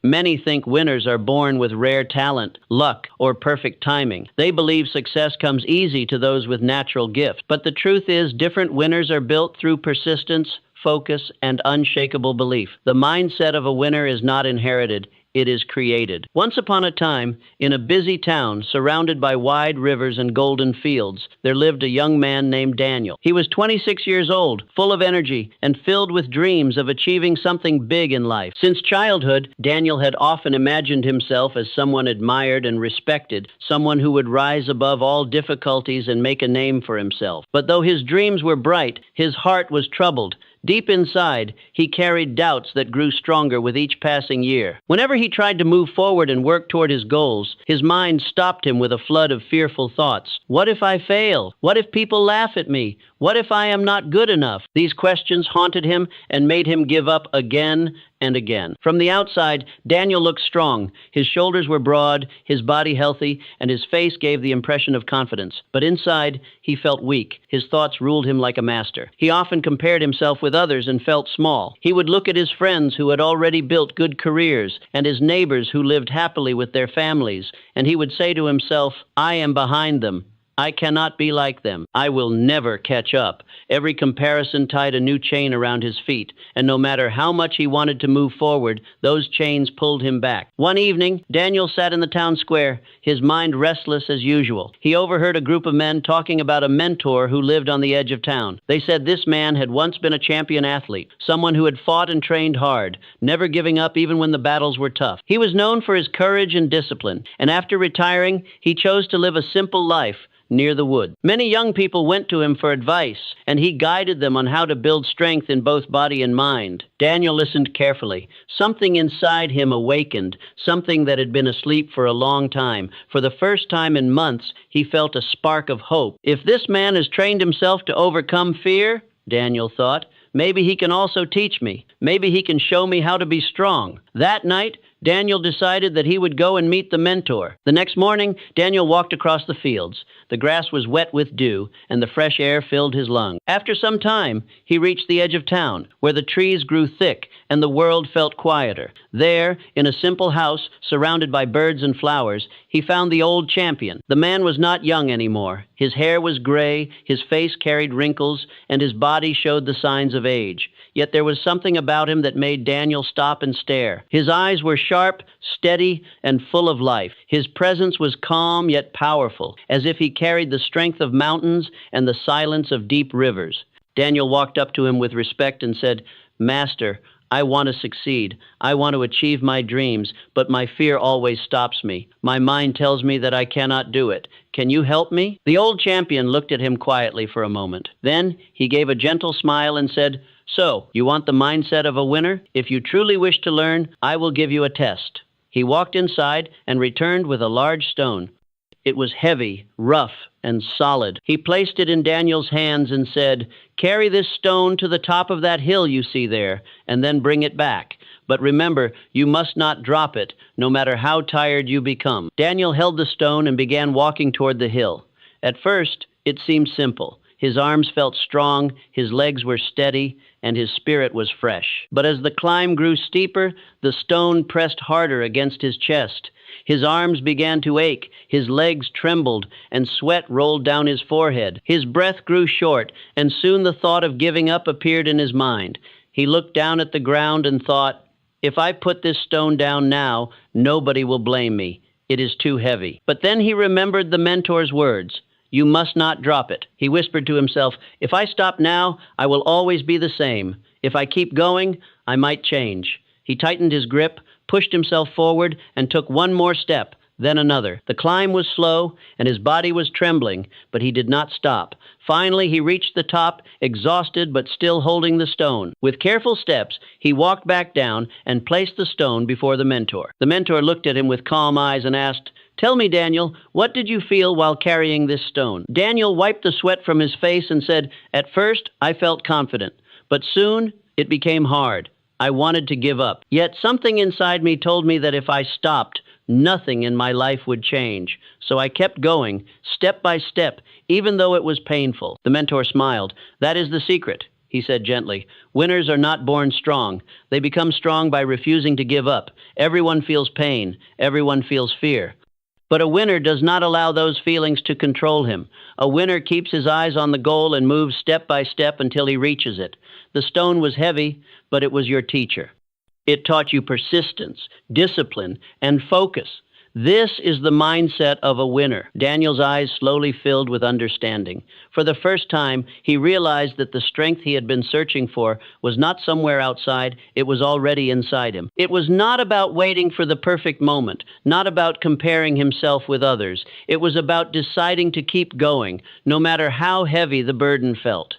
Many think winners are born with rare talent, luck, or perfect timing. They believe success comes easy to those with natural gifts. But the truth is, different winners are built through persistence, focus, and unshakable belief. The mindset of a winner is not inherited. It is created. Once upon a time, in a busy town surrounded by wide rivers and golden fields, there lived a young man named Daniel. He was 26 years old, full of energy, and filled with dreams of achieving something big in life. Since childhood, Daniel had often imagined himself as someone admired and respected, someone who would rise above all difficulties and make a name for himself. But though his dreams were bright, his heart was troubled. Deep inside, he carried doubts that grew stronger with each passing year. Whenever he tried to move forward and work toward his goals, his mind stopped him with a flood of fearful thoughts. What if I fail? What if people laugh at me? What if I am not good enough? These questions haunted him and made him give up again and again. From the outside, Daniel looked strong. His shoulders were broad, his body healthy, and his face gave the impression of confidence. But inside, he felt weak. His thoughts ruled him like a master. He often compared himself with others and felt small. He would look at his friends who had already built good careers and his neighbors who lived happily with their families, and he would say to himself, I am behind them. I cannot be like them. I will never catch up. Every comparison tied a new chain around his feet, and no matter how much he wanted to move forward, those chains pulled him back. One evening, Daniel sat in the town square, his mind restless as usual. He overheard a group of men talking about a mentor who lived on the edge of town. They said this man had once been a champion athlete, someone who had fought and trained hard, never giving up even when the battles were tough. He was known for his courage and discipline, and after retiring, he chose to live a simple life near the wood. Many young people went to him for advice, and he guided them on how to build strength in both body and mind. Daniel listened carefully. Something inside him awakened, something that had been asleep for a long time. For the first time in months, he felt a spark of hope. If this man has trained himself to overcome fear, Daniel thought, maybe he can also teach me. Maybe he can show me how to be strong. That night, Daniel decided that he would go and meet the mentor. The next morning, Daniel walked across the fields. The grass was wet with dew, and the fresh air filled his lungs. After some time, he reached the edge of town, where the trees grew thick and the world felt quieter. There, in a simple house surrounded by birds and flowers, he found the old champion. The man was not young anymore. His hair was gray, his face carried wrinkles, and his body showed the signs of age. Yet there was something about him that made Daniel stop and stare. His eyes were sharp, steady, and full of life. His presence was calm yet powerful, as if he carried the strength of mountains and the silence of deep rivers. Daniel walked up to him with respect and said, Master, I want to succeed. I want to achieve my dreams, but my fear always stops me. My mind tells me that I cannot do it. Can you help me? The old champion looked at him quietly for a moment. Then he gave a gentle smile and said, So, you want the mindset of a winner? If you truly wish to learn, I will give you a test. He walked inside and returned with a large stone. It was heavy, rough, and solid. He placed it in Daniel's hands and said, Carry this stone to the top of that hill you see there, and then bring it back. But remember, you must not drop it, no matter how tired you become. Daniel held the stone and began walking toward the hill. At first, it seemed simple. His arms felt strong, his legs were steady, and his spirit was fresh. But as the climb grew steeper, the stone pressed harder against his chest. His arms began to ache, his legs trembled, and sweat rolled down his forehead. His breath grew short, and soon the thought of giving up appeared in his mind. He looked down at the ground and thought, If I put this stone down now, nobody will blame me. It is too heavy. But then he remembered the mentor's words. You must not drop it. He whispered to himself, If I stop now, I will always be the same. If I keep going, I might change. He tightened his grip, pushed himself forward, and took one more step, then another. The climb was slow, and his body was trembling, but he did not stop. Finally, he reached the top, exhausted but still holding the stone. With careful steps, he walked back down and placed the stone before the mentor. The mentor looked at him with calm eyes and asked, Tell me, Daniel, what did you feel while carrying this stone? Daniel wiped the sweat from his face and said, At first, I felt confident, but soon it became hard. I wanted to give up. Yet something inside me told me that if I stopped, nothing in my life would change. So I kept going, step by step, even though it was painful. The mentor smiled. That is the secret. he said gently. Winners are not born strong. They become strong by refusing to give up. Everyone feels pain. Everyone feels fear. But a winner does not allow those feelings to control him. A winner keeps his eyes on the goal and moves step by step until he reaches it. The stone was heavy, but it was your teacher. It taught you persistence, discipline, and focus. This is the mindset of a winner. Daniel's eyes slowly filled with understanding. For the first time, he realized that the strength he had been searching for was not somewhere outside, it was already inside him. It was not about waiting for the perfect moment, not about comparing himself with others. It was about deciding to keep going, no matter how heavy the burden felt.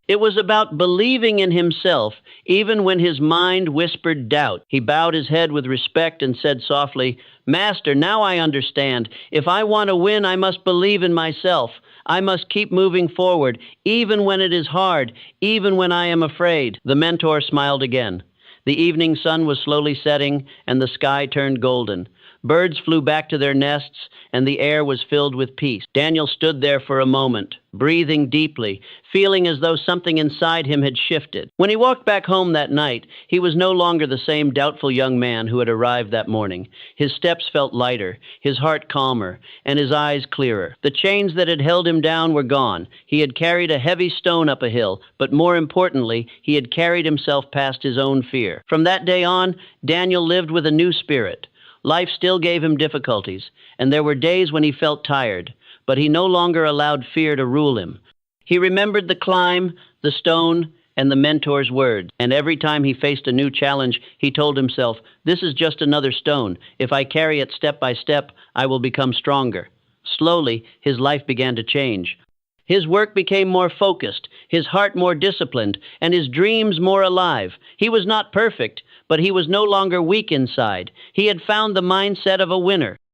It was about believing in himself, even when his mind whispered doubt. He bowed his head with respect and said softly, Master, now I understand. If I want to win, I must believe in myself. I must keep moving forward, even when it is hard, even when I am afraid. The mentor smiled again. The evening sun was slowly setting, and the sky turned golden. Birds flew back to their nests, and the air was filled with peace. Daniel stood there for a moment, breathing deeply, feeling as though something inside him had shifted. When he walked back home that night, he was no longer the same doubtful young man who had arrived that morning. His steps felt lighter, his heart calmer, and his eyes clearer. The chains that had held him down were gone. He had carried a heavy stone up a hill, but more importantly, he had carried himself past his own fear. From that day on, Daniel lived with a new spirit. Life still gave him difficulties, and there were days when he felt tired, but he no longer allowed fear to rule him. He remembered the climb, the stone, and the mentor's words, and every time he faced a new challenge, he told himself, this is just another stone. If I carry it step by step, I will become stronger. Slowly, his life began to change. His work became more focused, his heart more disciplined, and his dreams more alive. He was not perfect, but he was no longer weak inside. He had found the mindset of a winner.